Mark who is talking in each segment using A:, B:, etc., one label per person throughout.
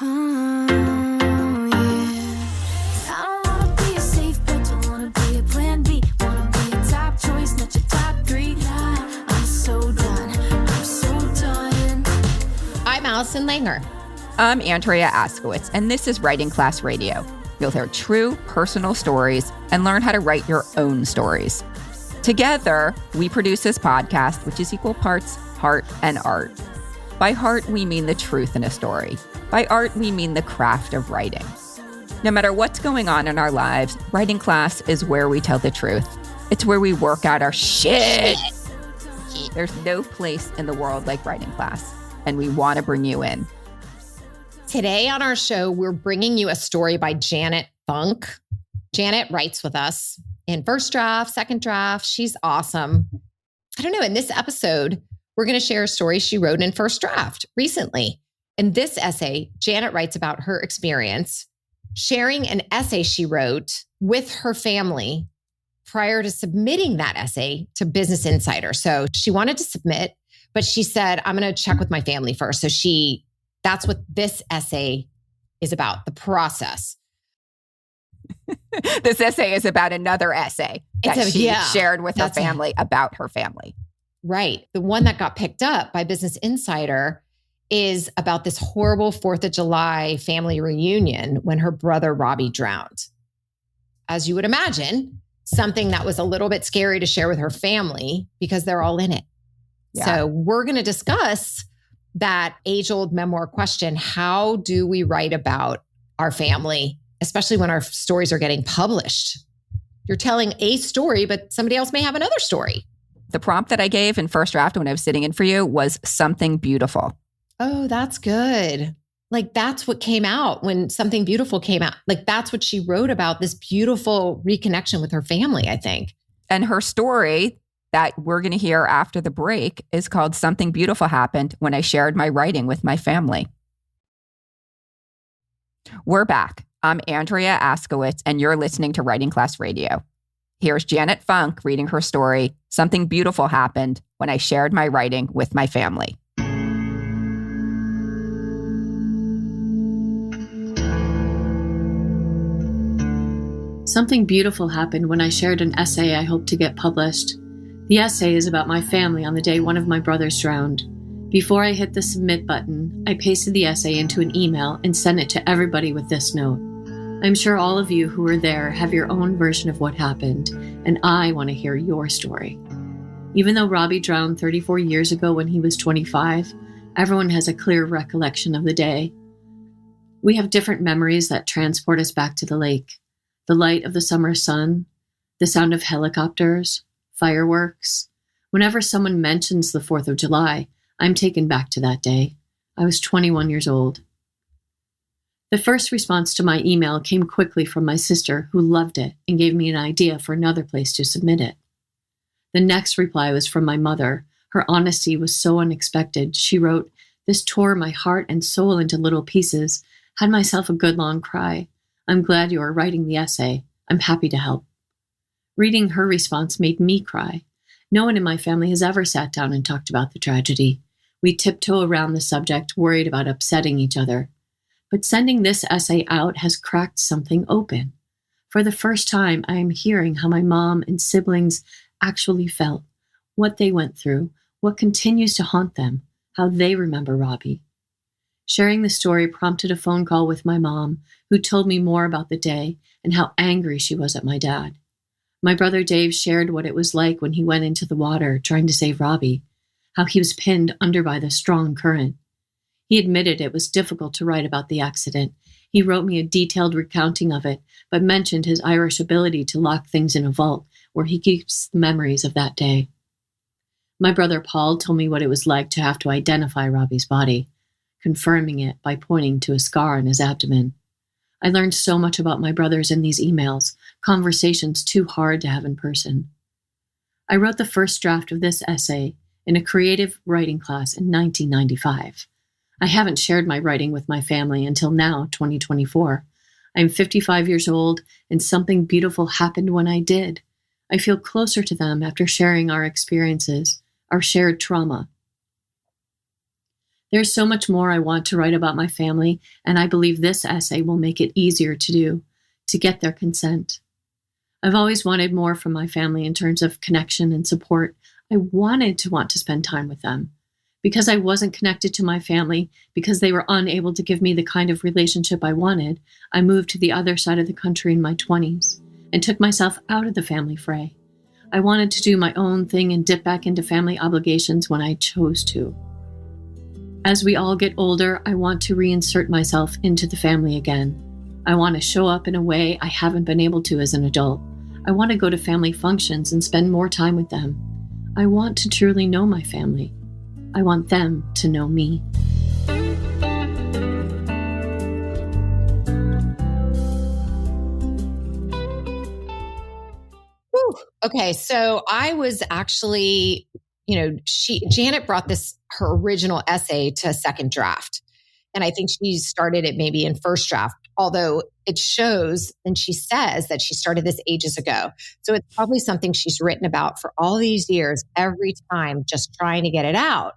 A: Oh, yeah. I don't wanna be a safe bet, don't wanna be a plan B. Wanna be a top choice, not your top three. I'm so done, I'm so done.
B: I'm Allison Langer.
C: I'm Andrea Askowitz, and this is Writing Class Radio. You'll hear true personal stories and learn how to write your own stories. Together, we produce this podcast, which is equal parts heart and art. By heart, we mean the truth in a story. By art, we mean the craft of writing. No matter what's going on in our lives, writing class is where we tell the truth. It's where we work out our shit. There's no place in the world like writing class, and we want to bring you in.
B: Today on our show, we're bringing you a story by Janet Funk. Janet writes with us in first draft, second draft. She's awesome. I don't know. In this episode, we're going to share a story she wrote in first draft recently. In this essay, Janet writes about her experience sharing an essay she wrote with her family prior to submitting that essay to Business Insider. So she wanted to submit, but she said, I'm going to check with my family first. So that's what this essay is about, the process.
C: This essay is about another essay that she shared with her family about her family.
B: Right. The one that got picked up by Business Insider is about this horrible 4th of July family reunion when her brother Robbie drowned. As you would imagine, something that was a little bit scary to share with her family because they're all in it. Yeah. So we're going to discuss that age-old memoir question. How do we write about our family, especially when our stories are getting published? You're telling a story, but somebody else may have another story.
C: The prompt that I gave in first draft when I was sitting in for you was something beautiful.
B: Oh, that's good. Like that's what came out when something beautiful came out. Like that's what she wrote about, this beautiful reconnection with her family, I think.
C: And her story that we're going to hear after the break is called Something Beautiful Happened When I Shared My Writing with My Family. We're back. I'm Andrea Askowitz, and you're listening to Writing Class Radio. Here's Janet Funk reading her story, Something Beautiful Happened When I Shared My Writing with My Family.
D: Something beautiful happened when I shared an essay I hoped to get published. The essay is about my family on the day one of my brothers drowned. Before I hit the submit button, I pasted the essay into an email and sent it to everybody with this note. I'm sure all of you who were there have your own version of what happened, and I want to hear your story. Even though Robbie drowned 34 years ago when he was 25, everyone has a clear recollection of the day. We have different memories that transport us back to the lake. The light of the summer sun, the sound of helicopters, fireworks. Whenever someone mentions the 4th of July, I'm taken back to that day. I was 21 years old. The first response to my email came quickly from my sister, who loved it and gave me an idea for another place to submit it. The next reply was from my mother. Her honesty was so unexpected. She wrote, "This tore my heart and soul into little pieces. Had myself a good long cry. I'm glad you are writing the essay. I'm happy to help." Reading her response made me cry. No one in my family has ever sat down and talked about the tragedy. We tiptoe around the subject, worried about upsetting each other. But sending this essay out has cracked something open. For the first time, I am hearing how my mom and siblings actually felt, what they went through, what continues to haunt them, how they remember Robbie. Sharing the story prompted a phone call with my mom, who told me more about the day and how angry she was at my dad. My brother Dave shared what it was like when he went into the water trying to save Robbie, how he was pinned under by the strong current. He admitted it was difficult to write about the accident. He wrote me a detailed recounting of it, but mentioned his Irish ability to lock things in a vault where he keeps the memories of that day. My brother Paul told me what it was like to have to identify Robbie's body, confirming it by pointing to a scar on his abdomen. I learned so much about my brothers in these emails, conversations too hard to have in person. I wrote the first draft of this essay in a creative writing class in 1995. I haven't shared my writing with my family until now, 2024. I'm 55 years old, and something beautiful happened when I did. I feel closer to them after sharing our experiences, our shared trauma. There's so much more I want to write about my family, and I believe this essay will make it easier to do, to get their consent. I've always wanted more from my family in terms of connection and support. I wanted to want to spend time with them. Because I wasn't connected to my family, because they were unable to give me the kind of relationship I wanted, I moved to the other side of the country in my 20s and took myself out of the family fray. I wanted to do my own thing and dip back into family obligations when I chose to. As we all get older, I want to reinsert myself into the family again. I want to show up in a way I haven't been able to as an adult. I want to go to family functions and spend more time with them. I want to truly know my family. I want them to know me.
B: Whew. Okay, so I was actually, Janet brought her original essay to second draft. And I think she started it maybe in first draft, although it shows, and she says that she started this ages ago. So it's probably something she's written about for all these years, every time, just trying to get it out.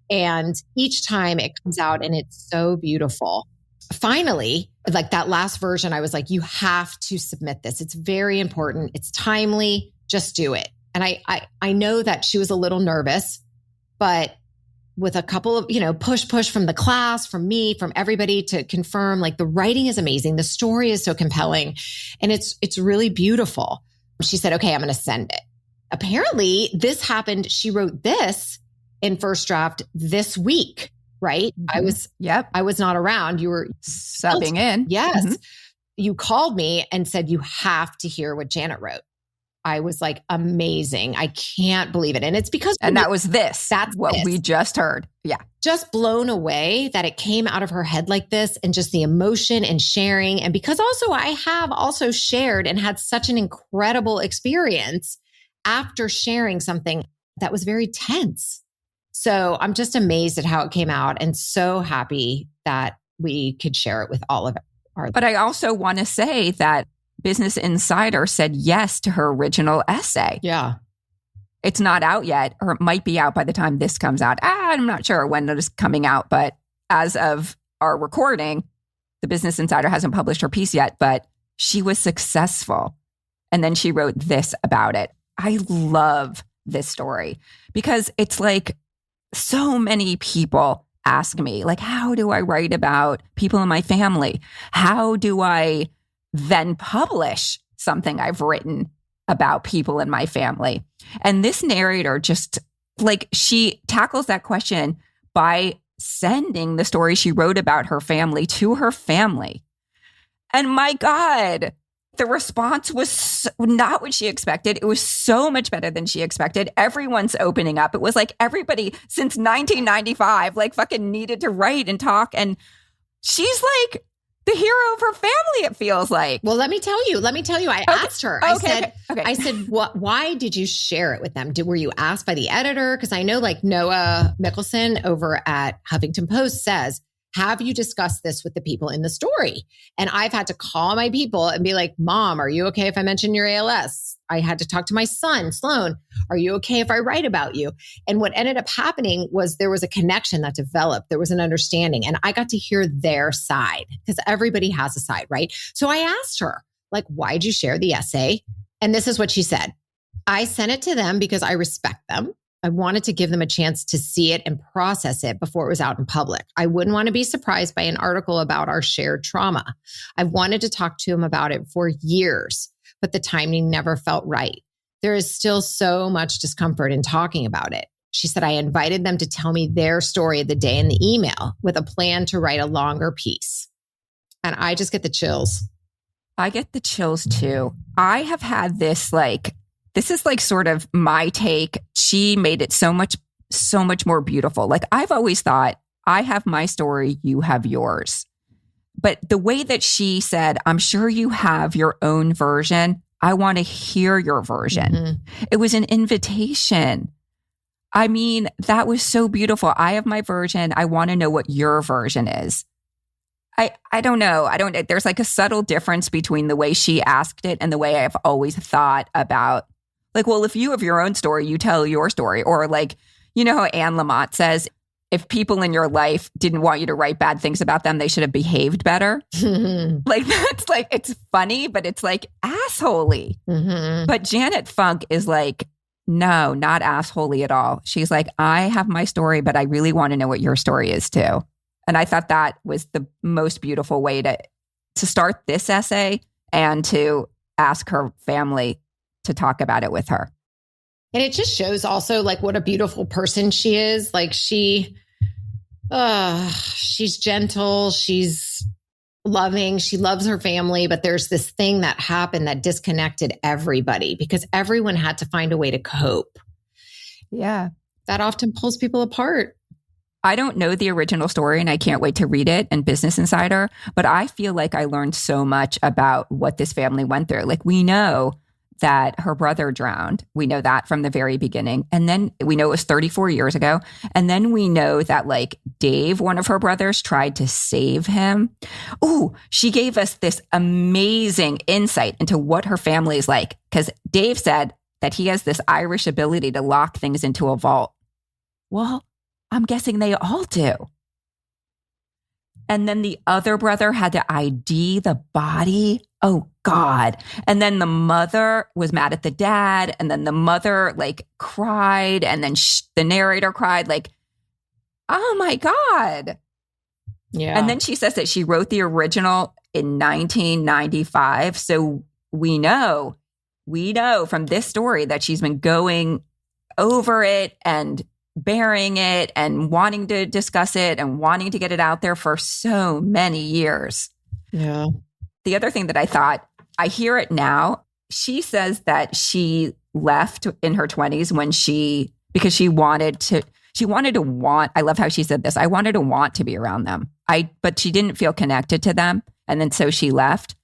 B: And each time it comes out and it's so beautiful. Finally, like that last version, I was like, you have to submit this. It's very important. It's timely. Just do it. And I know that she was a little nervous, but with a couple of, push from the class, from me, from everybody to confirm, like the writing is amazing. The story is so compelling and it's really beautiful. She said, okay, I'm going to send it. Apparently this happened. She wrote this in first draft this week, right?
C: Mm-hmm.
B: I was not around. You were
C: subbing in.
B: Yes.
C: Mm-hmm.
B: You called me and said, you have to hear what Janet wrote. I was like, amazing. I can't believe it. And it's because...
C: And that was this.
B: That's
C: what
B: this.
C: We just heard. Yeah.
B: Just blown away that it came out of her head like this and just the emotion and sharing. And because also I have also shared and had such an incredible experience after sharing something that was very tense. So I'm just amazed at how it came out and so happy that we could share it with all of our...
C: But I also want to say that Business Insider said yes to her original essay.
B: Yeah.
C: It's not out yet, or it might be out by the time this comes out. I'm not sure when it is coming out, but as of our recording, the Business Insider hasn't published her piece yet, but she was successful. And then she wrote this about it. I love this story because it's like so many people ask me, like, how do I write about people in my family? How do I then publish something I've written about people in my family? And this narrator just like, she tackles that question by sending the story she wrote about her family to her family. And my God, the response was not what she expected. It was so much better than she expected. Everyone's opening up. It was like everybody since 1995, like fucking needed to write and talk. And she's like the hero of her family, it feels like.
B: Well, let me tell you, I asked her, I said, why did you share it with them? Were you asked by the editor? Because I know like Noah Mickelson over at Huffington Post says, have you discussed this with the people in the story? And I've had to call my people and be like, Mom, are you okay if I mention your ALS? I had to talk to my son, Sloan. Are you okay if I write about you? And what ended up happening was there was a connection that developed. There was an understanding. And I got to hear their side because everybody has a side, right? So I asked her, like, why'd you share the essay? And this is what she said. I sent it to them because I respect them. I wanted to give them a chance to see it and process it before it was out in public. I wouldn't want to be surprised by an article about our shared trauma. I've wanted to talk to them about it for years, but the timing never felt right. There is still so much discomfort in talking about it. She said, I invited them to tell me their story of the day in the email with a plan to write a longer piece. And I just get the chills.
C: I get the chills too. I have had this this is like sort of my take. She made it so much more beautiful. Like I've always thought, I have my story, you have yours. But the way that she said, I'm sure you have your own version. I want to hear your version. Mm-hmm. It was an invitation. I mean, that was so beautiful. I have my version. I want to know what your version is. I don't know. There's like a subtle difference between the way she asked it and the way I've always thought about, like, well, if you have your own story, you tell your story. Or like, you know how Anne Lamott says, if people in your life didn't want you to write bad things about them, they should have behaved better. Like, that's like, it's funny, but it's like assholey. But Janet Funk is like, no, not assholey at all. She's like, I have my story, but I really want to know what your story is too. And I thought that was the most beautiful way to start this essay and to ask her family to talk about it with her.
B: And it just shows also like what a beautiful person she is. Like she's gentle. She's loving. She loves her family. But there's this thing that happened that disconnected everybody because everyone had to find a way to cope.
C: Yeah.
B: That often pulls people apart.
C: I don't know the original story and I can't wait to read it in Business Insider, but I feel like I learned so much about what this family went through. Like we know that her brother drowned. We know that from the very beginning. And then we know it was 34 years ago. And then we know that like Dave, one of her brothers, tried to save him. Ooh, she gave us this amazing insight into what her family is like. Because Dave said that he has this Irish ability to lock things into a vault. Well, I'm guessing they all do. And then the other brother had to ID the body. Oh, God. And then the mother was mad at the dad. And then the mother like cried. And then the narrator cried like, oh, my God.
B: Yeah.
C: And then she says that she wrote the original in 1995. So we know from this story that she's been going over it and bearing it and wanting to discuss it and wanting to get it out there for so many years.
B: Yeah.
C: The other thing that I thought, I hear it now. She says that she left in her 20s because she wanted to want, I love how she said this. I wanted to want to be around them. But she didn't feel connected to them. And then so she left.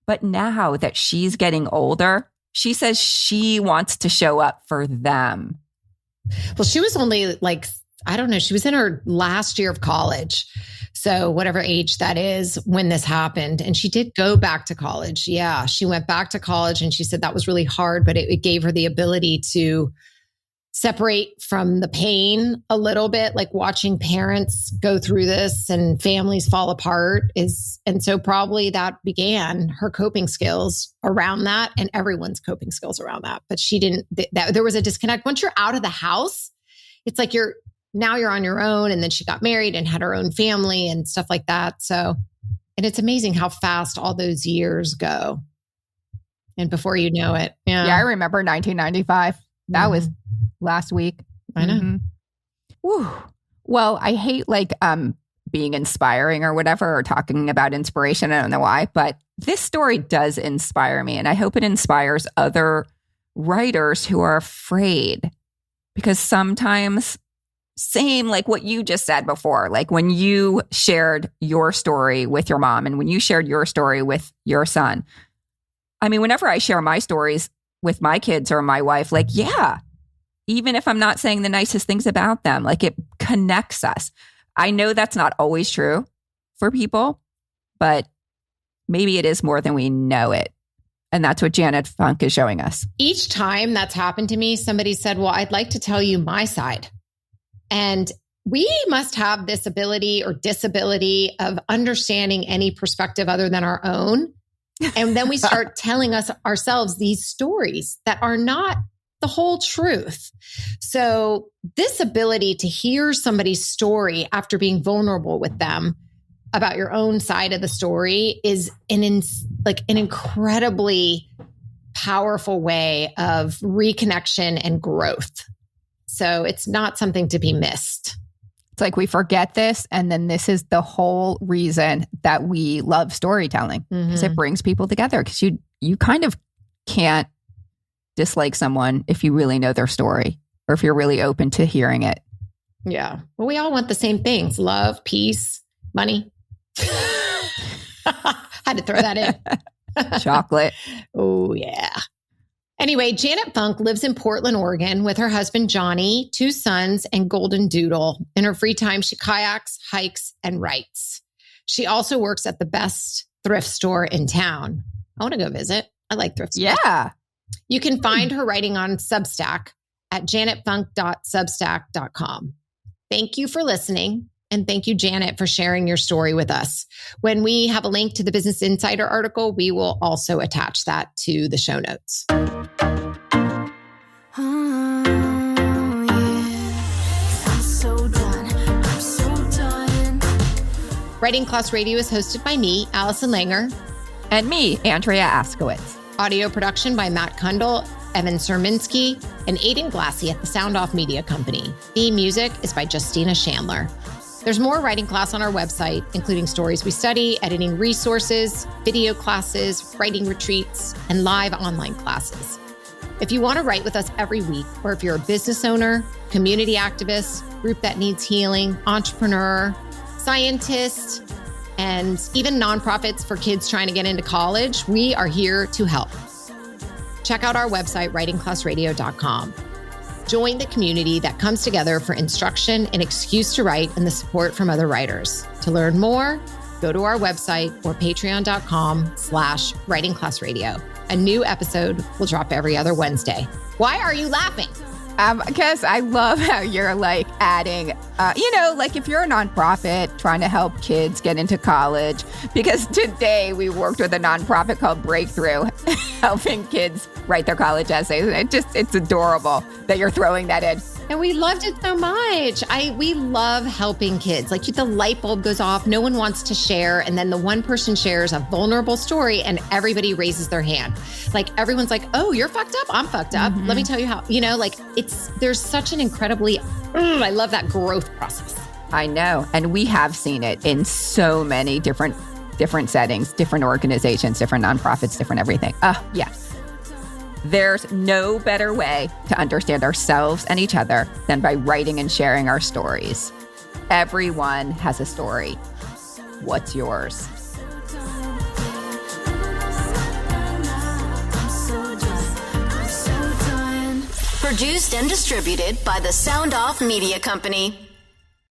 C: But now that she's getting older, she says she wants to show up for them.
B: Well, she was only like, I don't know, she was in her last year of college. So whatever age that is when this happened. And she did go back to college. Yeah, she went back to college and she said that was really hard, but it gave her the ability to separate from the pain a little bit, like watching parents go through this and families fall apart and so probably that began her coping skills around that and everyone's coping skills around that. But she didn't, there was a disconnect. Once you're out of the house, it's like you're on your own. And then she got married and had her own family and stuff like that. So, and it's amazing how fast all those years go. And before you know it.
C: Yeah, I remember 1995. That was last week.
B: I know.
C: Whew. Well, I hate like being inspiring or whatever, or talking about inspiration. I don't know why, but this story does inspire me. And I hope it inspires other writers who are afraid. Because sometimes, same like what you just said before, like when you shared your story with your mom and when you shared your story with your son. I mean, whenever I share my stories with my kids or my wife, like, yeah, even if I'm not saying the nicest things about them, like it connects us. I know that's not always true for people, but maybe it is more than we know it. And that's what Janet Funk is showing us.
B: Each time that's happened to me, somebody said, well, I'd like to tell you my side. And we must have this ability or disability of understanding any perspective other than our own. And then we start telling ourselves these stories that are not the whole truth. So this ability to hear somebody's story after being vulnerable with them about your own side of the story is an incredibly powerful way of reconnection and growth. So it's not something to be missed.
C: It's like we forget this, and then this is the whole reason that we love storytelling, because it brings people together. Because you kind of can't dislike someone if you really know their story or if you're really open to hearing it.
B: Yeah. Well, we all want the same things: love, peace, money. Had to throw that in.
C: Chocolate.
B: Oh, yeah. Anyway, Janet Funk lives in Portland, Oregon with her husband, Johnny, 2 sons, and Golden Doodle. In her free time, she kayaks, hikes, and writes. She also works at the best thrift store in town. I want to go visit. I like thrift stores.
C: Yeah.
B: You can find her writing on Substack at janetfunk.substack.com. Thank you for listening. And thank you, Janet, for sharing your story with us. When we have a link to the Business Insider article, we will also attach that to the show notes. Writing Class Radio is hosted by me, Allison Langer.
C: And me, Andrea Askowitz.
B: Audio production by Matt Cundill, Evan Surminski, and Aiden Glassey at the Sound Off Media Company. Theme music is by Justina Shandler. There's more writing class on our website, including stories we study, editing resources, video classes, writing retreats, and live online classes. If you want to write with us every week, or if you're a business owner, community activist, group that needs healing, entrepreneur, scientist, and even nonprofits for kids trying to get into college, we are here to help. Check out our website, writingclassradio.com. Join the community that comes together for instruction and excuse to write and the support from other writers. To learn more, go to our website or patreon.com/writingclassradio. A new episode will drop every other Wednesday. Why are you laughing?
C: Because I love how you're like adding, like if you're a nonprofit trying to help kids get into college, because today we worked with a nonprofit called Breakthrough, helping kids write their college essays. And it's adorable that you're throwing that in.
B: And we loved it so much. We love helping kids. Like the light bulb goes off, no one wants to share. And then the one person shares a vulnerable story and everybody raises their hand. Like everyone's like, oh, you're fucked up. I'm fucked up. Let me tell you how, there's such an incredibly, I love that growth process.
C: I know. And we have seen it in so many different settings, different organizations, different nonprofits, different everything. Yeah. There's no better way to understand ourselves and each other than by writing and sharing our stories. Everyone has a story. What's yours?
A: Produced and distributed by the Sound Off Media Company.